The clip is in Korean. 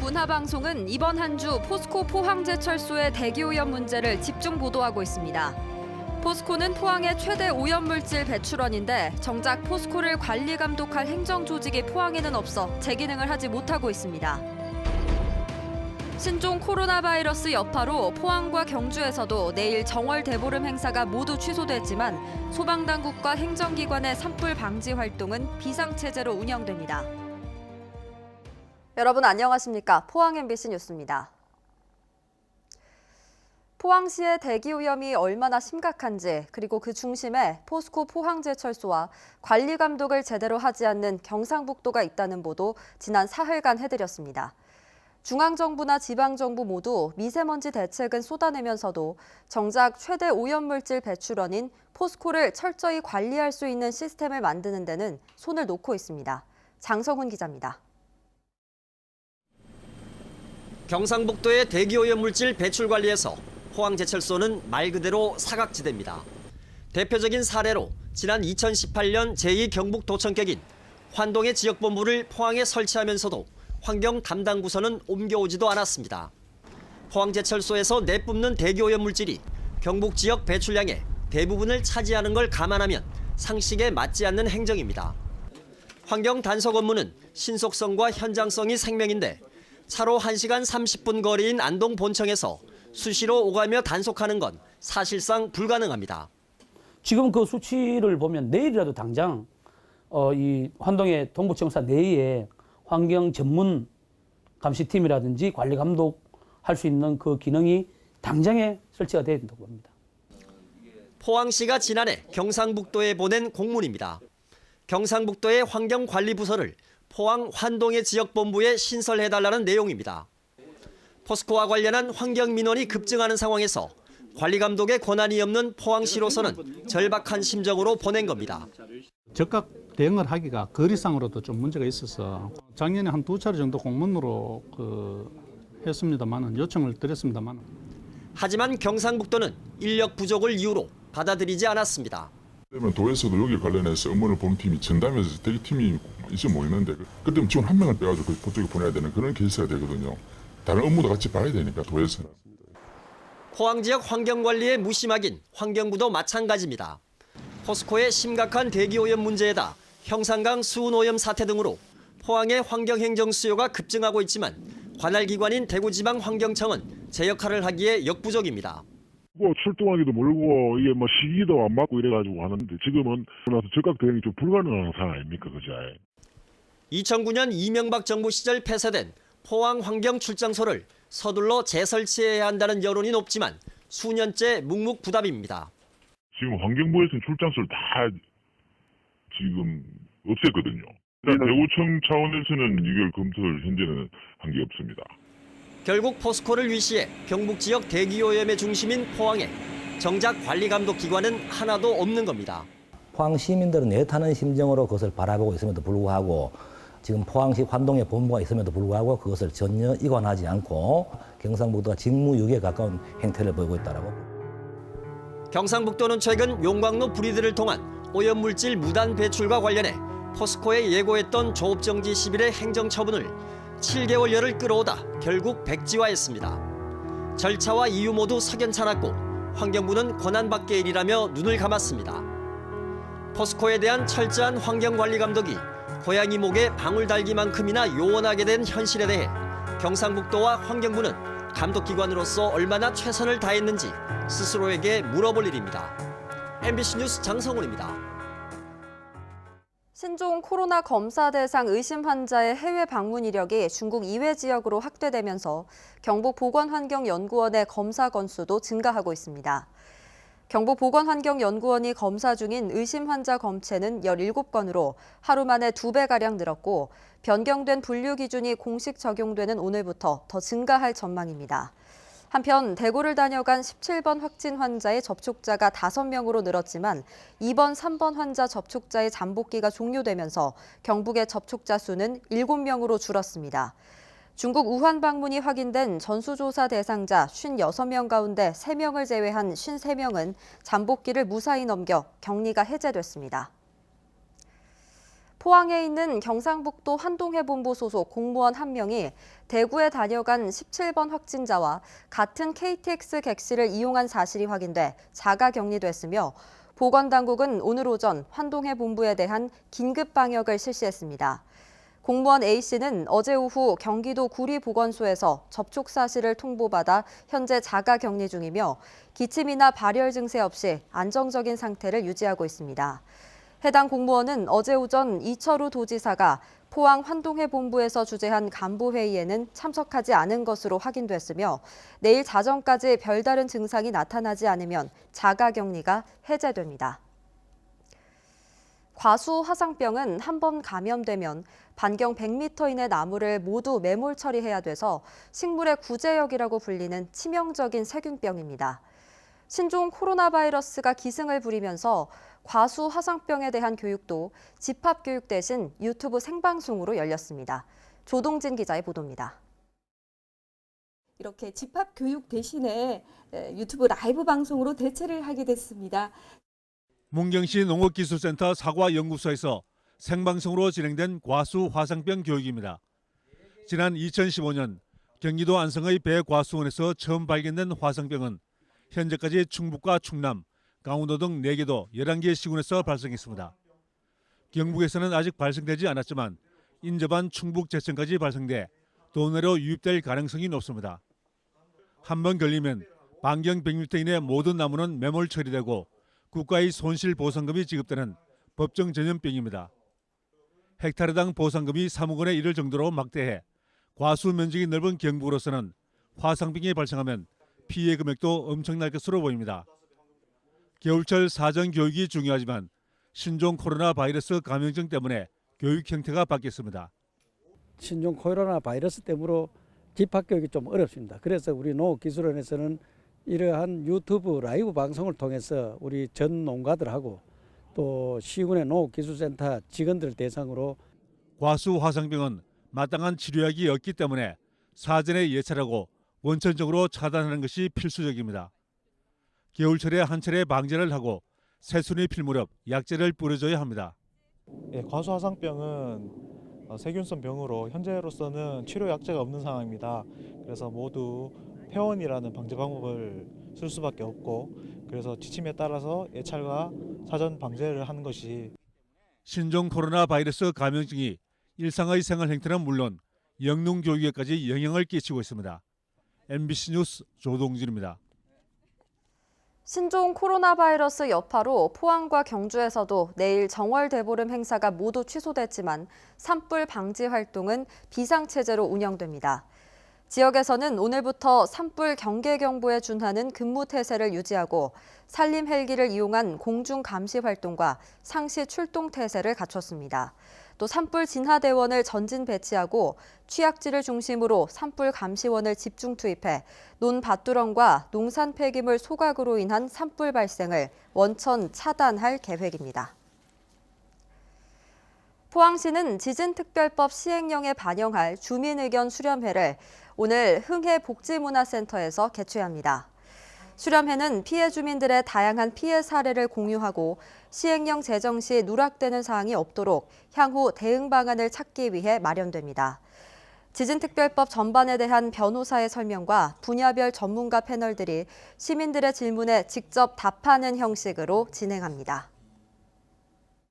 문화방송은 이번 한 주 포스코 포항제철소의 대기오염 문제를 집중 보도하고 있습니다. 포스코는 포항의 최대 오염물질 배출원인데 정작 포스코를 관리 감독할 행정 조직이 포항에는 없어 제 기능을 하지 못하고 있습니다. 신종 코로나 바이러스 여파로 포항과 경주에서도 내일 정월 대보름 행사가 모두 취소됐지만 소방당국과 행정기관의 산불 방지 활동은 비상체제로 운영됩니다. 여러분 안녕하십니까? 포항 MBC 뉴스입니다. 포항시의 대기오염이 얼마나 심각한지 그리고 그 중심에 포스코 포항제철소와 관리 감독을 제대로 하지 않는 경상북도가 있다는 보도 지난 사흘간 해드렸습니다. 중앙정부나 지방정부 모두 미세먼지 대책은 쏟아내면서도 정작 최대 오염물질 배출원인 포스코를 철저히 관리할 수 있는 시스템을 만드는 데는 손을 놓고 있습니다. 장성훈 기자입니다. 경상북도의 대기오염물질 배출 관리에서 포항제철소는 말 그대로 사각지대입니다. 대표적인 사례로 지난 2018년 제2경북도청격인 환동의 지역본부를 포항에 설치하면서도 환경 담당 부서는 옮겨오지도 않았습니다. 포항제철소에서 내뿜는 대기오염 물질이 경북 지역 배출량의 대부분을 차지하는 걸 감안하면 상식에 맞지 않는 행정입니다. 환경 단속 업무는 신속성과 현장성이 생명인데 차로 1시간 30분 거리인 안동 본청에서 수시로 오가며 단속하는 건 사실상 불가능합니다. 지금 그 수치를 보면 내일이라도 당장 이 환동의 동부청사 내에 환경 전문 감시팀이라든지 관리 감독할 수 있는 그 기능이 당장에 설치가 돼야 된다고 봅니다. 포항시가 지난해 경상북도에 보낸 공문입니다. 경상북도의 환경관리부서를 포항 환동의 지역본부에 신설해달라는 내용입니다. 포스코와 관련한 환경 민원이 급증하는 상황에서 관리 감독의 권한이 없는 포항시로서는 절박한 심정으로 보낸 겁니다. 즉각 대응을 하기가 거리상으로도 좀 문제가 있어서 작년에 한 2차례 정도 공문으로 했습니다만 요청을 드렸습니다만 하지만 경상북도는 인력 부족을 이유로 받아들이지 않았습니다. 그러면 도에서도 여기 관련해서 업무를 보는 팀이 전담해서 대기팀이 있어 모이는데 그때면 직원 한 명을 빼가지고 그쪽에 보내야 되는 그런 케이스가 되거든요. 다른 업무도 같이 봐야 되니까 도에서는. 포항 지역 환경관리에 무심하긴 환경부도 마찬가지입니다. 포스코의 심각한 대기오염 문제에다 형산강 수은오염 사태 등으로 포항의 환경행정 수요가 급증하고 있지만 관할기관인 대구지방환경청은 제 역할을 하기에 역부족입니다. 출동하기도 멀고 이게 시기도 안 맞고 이래가지고 하는데 지금은 나서 즉각 대응이 좀 불가능한 상황 아닙니까, 그죠? 2009년 이명박 정부 시절 폐쇄된 포항 환경출장소를 서둘러 재설치해야 한다는 여론이 높지만 수년째 묵묵부답입니다. 지금 환경부에서는 출장소를 다 지금 없앴거든요. 대구청 차원에서는 이걸 검토를 현재는 한 게 없습니다. 결국 포스코를 위시해 경북 지역 대기오염의 중심인 포항에 정작 관리감독 기관은 하나도 없는 겁니다. 포항 시민들은 애타는 심정으로 그것을 바라보고 있음에도 불구하고 지금 포항시 환동의 본부가 있음에도 불구하고 그것을 전혀 이관하지 않고 경상북도가 직무유기에 가까운 행태를 보이고 있다고. 경상북도는 최근 용광로 브리드를 통한 오염물질 무단 배출과 관련해 포스코에 예고했던 조업정지 10일의 행정처분을 7개월여를 끌어오다 결국 백지화했습니다. 절차와 이유 모두 석연찮았고 환경부는 권한밖의 일이라며 눈을 감았습니다. 포스코에 대한 철저한 환경관리 감독이 고양이 목에 방울 달기만큼이나 요원하게 된 현실에 대해 경상북도와 환경부는 감독기관으로서 얼마나 최선을 다했는지 스스로에게 물어볼 일입니다. MBC 뉴스 장성훈입니다. 신종 코로나 검사 대상 의심 환자의 해외 방문 이력이 중국 이외 지역으로 확대되면서 경북보건환경연구원의 검사 건수도 증가하고 있습니다. 경북보건환경연구원이 검사 중인 의심 환자 검체는 17건으로 하루 만에 2배가량 늘었고 변경된 분류 기준이 공식 적용되는 오늘부터 더 증가할 전망입니다. 한편 대구를 다녀간 17번 확진 환자의 접촉자가 5명으로 늘었지만 2번, 3번 환자 접촉자의 잠복기가 종료되면서 경북의 접촉자 수는 7명으로 줄었습니다. 중국 우한 방문이 확인된 전수조사 대상자 56명 가운데 3명을 제외한 53명은 잠복기를 무사히 넘겨 격리가 해제됐습니다. 포항에 있는 경상북도 환동해본부 소속 공무원 한 명이 대구에 다녀간 17번 확진자와 같은 KTX 객실을 이용한 사실이 확인돼 자가 격리됐으며 보건당국은 오늘 오전 환동해본부에 대한 긴급 방역을 실시했습니다. 공무원 A씨는 어제 오후 경기도 구리보건소에서 접촉 사실을 통보받아 현재 자가 격리 중이며 기침이나 발열 증세 없이 안정적인 상태를 유지하고 있습니다. 해당 공무원은 어제 오전 이철우 도지사가 포항 환동해본부에서 주재한 간부회의에는 참석하지 않은 것으로 확인됐으며 내일 자정까지 별다른 증상이 나타나지 않으면 자가격리가 해제됩니다. 과수 화상병은 한 번 감염되면 반경 100m 이내 나무를 모두 매몰 처리해야 돼서 식물의 구제역이라고 불리는 치명적인 세균병입니다. 신종 코로나 바이러스가 기승을 부리면서 과수 화상병에 대한 교육도 집합교육 대신 유튜브 생방송으로 열렸습니다. 조동진 기자의 보도입니다. 이렇게 집합교육 대신에 유튜브 라이브 방송으로 대체를 하게 됐습니다. 문경시 농업기술센터 사과연구소에서 생방송으로 진행된 과수 화상병 교육입니다. 지난 2015년 경기도 안성의 배과수원에서 처음 발견된 화상병은 현재까지 충북과 충남, 강원도 등 4개도 11개 시군에서 발생했습니다. 경북에서는 아직 발생되지 않았지만 인접한 충북 제천까지 발생돼 도내로 유입될 가능성이 높습니다. 한 번 걸리면 반경 100m 이내 모든 나무는 매몰 처리되고 국가의 손실보상금이 지급되는 법정 전염병입니다. 헥타르당 보상금이 3억 원에 이를 정도로 막대해 과수 면적이 넓은 경북으로서는 화상병이 발생하면 피해 금액도 엄청날 것으로 보입니다. 겨울철 사전 교육이 중요하지만 신종 코로나 바이러스 감염증 때문에 교육 형태가 바뀌었습니다. 신종 코로나 바이러스 때문에 집합교육이 좀 어렵습니다. 그래서 우리 농업기술원에서는 이러한 유튜브 라이브 방송을 통해서 우리 전 농가들하고 또 시군의 농업기술센터 직원들 대상으로 과수 화상병은 마땅한 치료약이 없기 때문에 사전에 예찰하고 원천적으로 차단하는 것이 필수적입니다. 겨울철에 한 차례 방제를 하고 새순이 필 무렵 약제를 뿌려줘야 합니다. 과수 화상병은 세균성 병으로 현재로서는 치료 약제가 없는 상황입니다. 그래서 모두 폐원이라는 방제 방법을 쓸 수밖에 없고 그래서 지침에 따라서 예찰과 사전 방제를 하는 것이 신종 코로나 바이러스 감염증이 일상의 생활 행태는 물론 영농 교육에까지 영향을 끼치고 있습니다. MBC 뉴스 조동진입니다. 신종 코로나 바이러스 여파로 포항과 경주에서도 내일 정월 대보름 행사가 모두 취소됐지만 산불 방지 활동은 비상체제로 운영됩니다. 지역에서는 오늘부터 산불 경계 경보에 준하는 근무 태세를 유지하고 산림 헬기를 이용한 공중 감시 활동과 상시 출동 태세를 갖췄습니다. 또 산불 진화 대원을 전진 배치하고 취약지를 중심으로 산불 감시원을 집중 투입해 논밭두렁과 농산 폐기물 소각으로 인한 산불 발생을 원천 차단할 계획입니다. 포항시는 지진특별법 시행령에 반영할 주민의견 수렴회를 오늘 흥해복지문화센터에서 개최합니다. 수렴회는 피해 주민들의 다양한 피해 사례를 공유하고 시행령 제정 시 누락되는 사항이 없도록 향후 대응 방안을 찾기 위해 마련됩니다. 지진특별법 전반에 대한 변호사의 설명과 분야별 전문가 패널들이 시민들의 질문에 직접 답하는 형식으로 진행합니다.